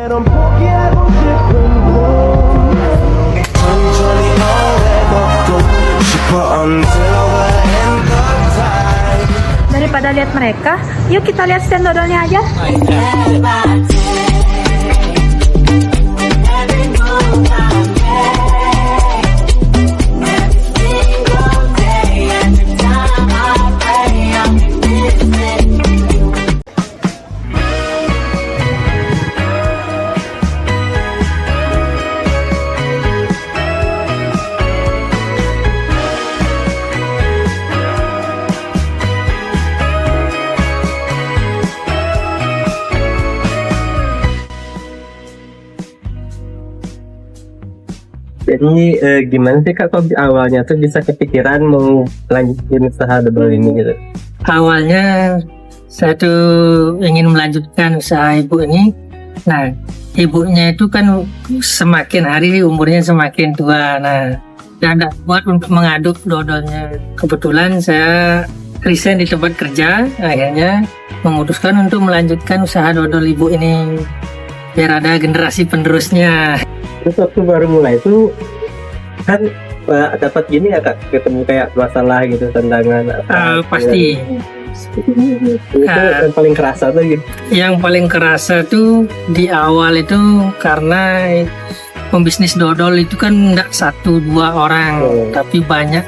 Daripada lihat mereka, yuk kita lihat stand dodolnya aja. Jadi gimana sih Kak, kok awalnya tuh bisa kepikiran mau lanjutin usaha dodol ini gitu? Awalnya saya tuh ingin melanjutkan usaha ibu ini. Nah, ibunya itu kan semakin hari umurnya semakin tua. Nah, dan buat untuk mengaduk dodolnya. Kebetulan saya resign di tempat kerja, akhirnya memutuskan untuk melanjutkan usaha dodol ibu ini biar ada generasi penerusnya. Terus waktu baru mulai itu kan dapat gini ya Kak, ketemu kayak masalah gitu, tantangan Pasti. Itu yang paling kerasa tuh gitu. Yang paling kerasa tuh di awal itu karena pembisnis dodol itu kan enggak 1-2 orang, tapi banyak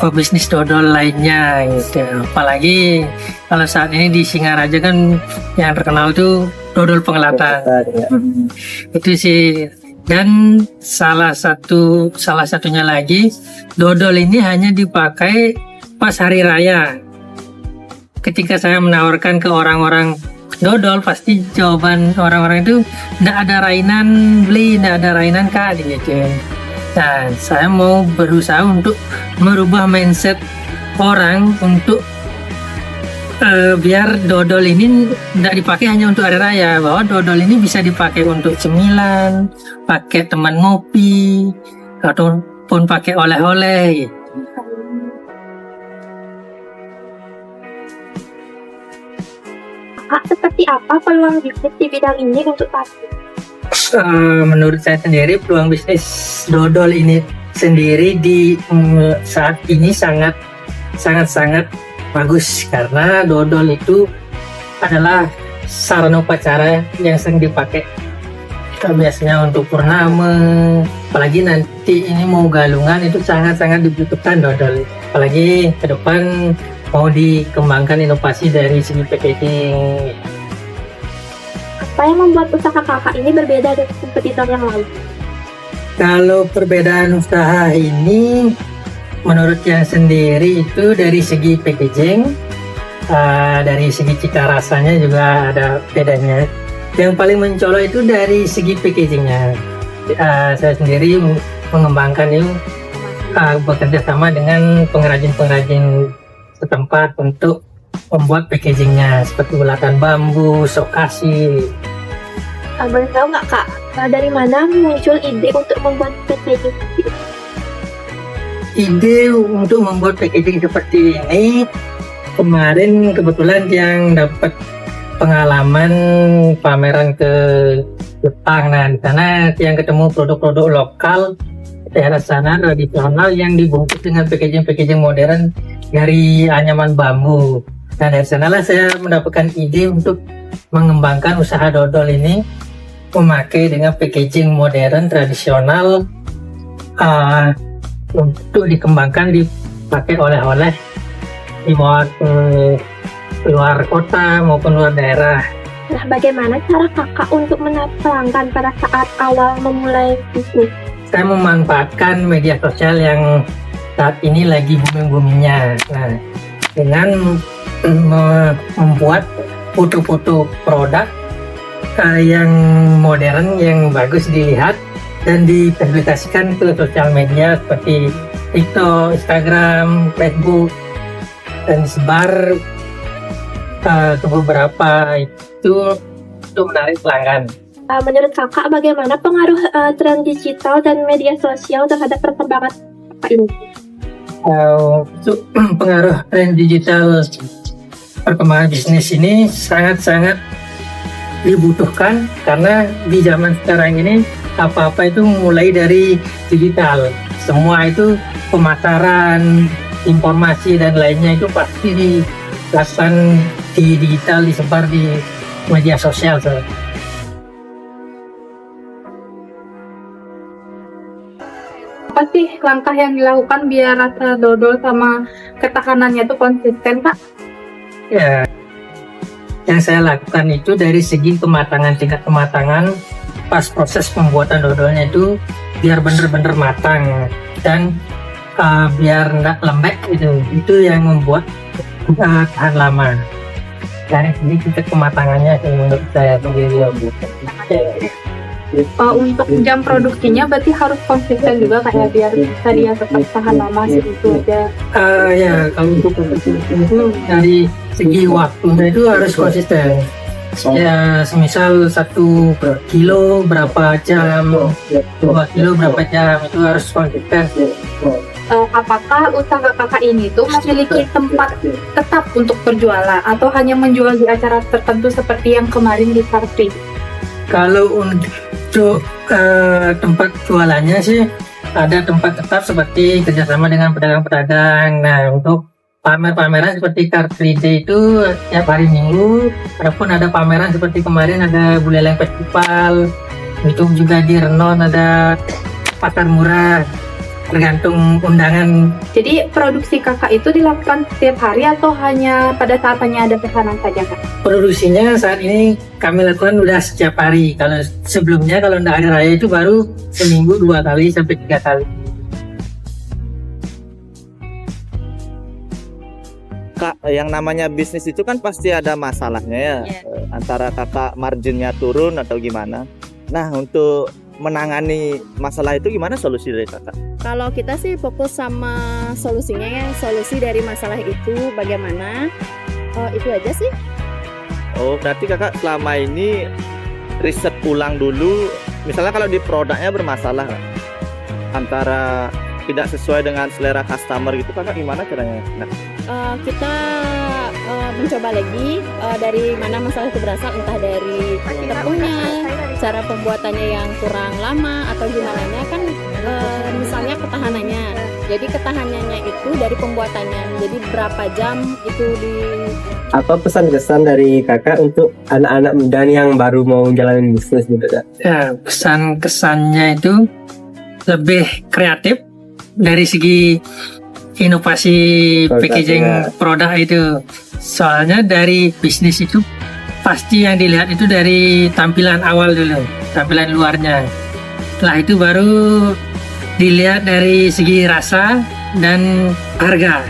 pembisnis dodol lainnya gitu. Apalagi kalau saat ini di Singaraja kan yang terkenal tuh dodol pengelatan. Ya. Itu sih. Dan salah satunya lagi, dodol ini hanya dipakai pas hari raya. Ketika saya menawarkan ke orang-orang dodol, pasti jawaban orang-orang itu tidak ada rainan beli, tidak ada rainan Kak gitu. Nah, saya mau berusaha untuk merubah mindset orang untuk biar dodol ini tidak dipakai hanya untuk hari raya, bahwa dodol ini bisa dipakai untuk cemilan, pakai teman ngopi, ataupun pakai oleh-oleh. Seperti apa peluang bisnis di bidang ini untuk pasti? Menurut saya sendiri peluang bisnis dodol ini sendiri di saat ini sangat bagus, karena dodol itu adalah sarana upacara yang sering dipakai biasanya untuk purnama, apalagi nanti ini mau galungan itu sangat dibutuhkan dodol, apalagi ke depan mau dikembangkan inovasi dari segi packaging. Apa yang membuat usaha kakak ini berbeda dari kompetitor yang lain? Kalau perbedaan usaha ini menurut yang sendiri itu dari segi packaging, dari segi cita rasanya juga ada bedanya. Yang paling mencolok itu dari segi packagingnya. Saya sendiri mengembangkan itu bekerja sama dengan pengrajin-pengrajin setempat untuk membuat packagingnya seperti bulatan bambu, sokasi. Boleh tahu nggak Kak, dari mana muncul ide untuk membuat packaging? Ide untuk membuat packaging seperti ini kemarin kebetulan yang dapat pengalaman pameran ke Jepang. Nah, di sana yang ketemu produk-produk lokal daerah sana tradisional yang dibungkus dengan packaging modern dari anyaman bambu. Nah, dari sanalah saya mendapatkan ide untuk mengembangkan usaha dodol ini memakai dengan packaging modern tradisional untuk dikembangkan dipakai oleh-oleh dibawa ke luar kota maupun luar daerah. Nah, bagaimana cara kakak untuk menarik pelanggan pada saat awal memulai bisnis? Saya memanfaatkan media sosial yang saat ini lagi booming-boomingnya. Nah, dengan membuat foto-foto produk yang modern, yang bagus dilihat, dan dipublikasikan ke sosial media seperti TikTok, Instagram, Facebook, dan sebar ke beberapa itu untuk menarik pelanggan. Menurut kakak, bagaimana pengaruh tren digital dan media sosial terhadap perkembangan ini? Pengaruh tren digital perkembangan bisnis ini sangat dibutuhkan karena di zaman sekarang ini apa-apa itu mulai dari digital. Semua itu pemasaran, informasi dan lainnya itu pasti dilakukan di digital, disebar di media sosial. Apa sih langkah yang dilakukan biar rasa dodol sama ketahanannya tuh konsisten, Kak? Ya, yang saya lakukan itu dari segi kematangan, tingkat kematangan pas proses pembuatan dodolnya itu biar bener-bener matang dan biar nggak lembek gitu. Itu yang membuat tahan lama. Dari segi tingkat kematangannya sih menurut saya begitu. Untuk jam produksinya berarti harus konsisten juga kayak biar bisa dia tetap tahan lama segitu aja. Ya, kalau untuk itu dari segi waktunya itu harus konsisten. Ya, semisal 1 kilo berapa jam, 2 kilo berapa jam, itu harus konsisten. Apakah usaha kakak ini tuh memiliki tempat tetap untuk berjualan atau hanya menjual di acara tertentu seperti yang kemarin di Car Free? Kalau untuk tempat jualannya sih ada tempat tetap seperti kerjasama dengan pedagang-pedagang. Nah, untuk pameran seperti Car Free Day itu tiap hari Minggu. Adapun ada pameran seperti kemarin ada Buleleng Festival. Itu juga di Renon ada pasar murah. Tergantung undangan. Jadi produksi kakak itu dilakukan setiap hari atau hanya pada saat hanya ada pesanan saja, Kak? Produksinya saat ini kami lakukan udah setiap hari. Kalau sebelumnya kalau tidak ada raya itu baru seminggu 2 kali sampai 3 kali. Kak, yang namanya bisnis itu kan pasti ada masalahnya ya. Antara kakak marginnya turun atau gimana. Nah, untuk menangani masalah itu gimana solusi dari kakak? Kalau kita sih fokus sama solusinya ya, solusi dari masalah itu bagaimana, itu aja sih. Oh, berarti kakak selama ini riset ulang dulu, misalnya kalau di produknya bermasalah antara tidak sesuai dengan selera customer gitu, kakak gimana caranya? Nah, Kita mencoba lagi dari mana masalah itu berasal, entah dari tepungnya, cara pembuatannya yang kurang lama atau gimana kan, misalnya ketahanannya. Jadi ketahanannya itu dari pembuatannya. Jadi berapa jam itu di. Apa pesan-kesan dari kakak untuk anak-anak muda nih yang baru mau jalanin bisnis gitu, Kak? Ya, pesan kesannya itu lebih kreatif dari segi inovasi packaging produk itu. Soalnya dari bisnis itu pasti yang dilihat itu dari tampilan awal dulu, tampilan luarnya. Setelah itu baru dilihat dari segi rasa dan harga.